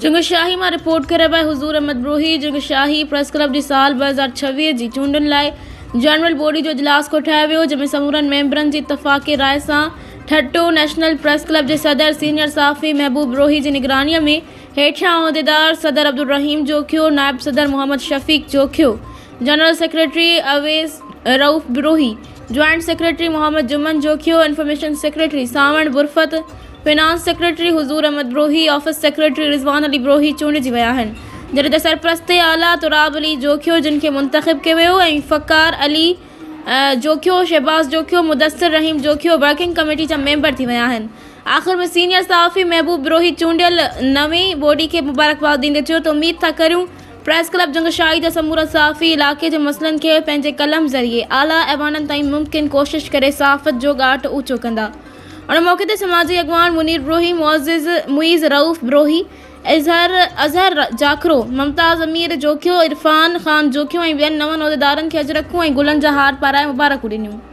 जंगशाही में रिपोर्ट करे भाई हुजूर अहमद ब्रोही जंगशाही प्रेस क्लब की साल 2026 की चूंडन लाइ जनरल बॉडी जो इजलास कोठायो वियो, जंहिंमें समूरनि मेंबरनि जी इतफ़ाक़ी राय सां ठट्टो नेशनल प्रेस क्लब के सदर सीनियर सहाफ़ी महबूब ब्रोही की निगरानी में हेठियां उहिदेदार सदर अब्दुल रहीम जोखियो, नायब सदर Mohammad Shafiq Jokhio, general secretary Awais Rauf Brohi, joint secretary Mohammad Juman Jokhio, information secretary Sawan Burfat, finance secretary Huzoor Ahmed Brohi, office secretary Rizwan Ali Brohi चूंडिजी विया आहिनि, जॾहिं त सरपरस्ते आला तुराब अली जोखियो जिनके मुंतखब कयो वियो ऐं फ़कार अली जोखियो, शहबाज जोखियो, मुदस्सिर रहीम जोखियो वर्किंग कमेटी जा मेंबर थी विया आहिनि। आख़िर में सीनियर सहाफ़ी महबूब ब्रोही चूंडियल नवी बॉडी के मुबारकबाद दींदे चयो त उम्मीद था करूं प्रेस क्लब जंगशाही जा समूरा सहाफ़ी इलाके जे मसइलनि खे पंहिंजे कलम ज़रिए आला ऐवाननि ताईं मुमकिन कोशिश करे सहाफ़त जो ॻाट ऊचो कंदा। उन मौके ते समाजी अॻवान मुनीर ब्रोही, मुईज़ रऊफ ब्रोही, अज़हर जाखरो, मुमताज़ अमीर जोखियो, इरफान ख़ान जोखियो ऐं ॿियनि नवनि उहिदेदारनि खे अजरखूं ऐं गुलनि जा हार पाराए मुबारकूं ॾिनियूं।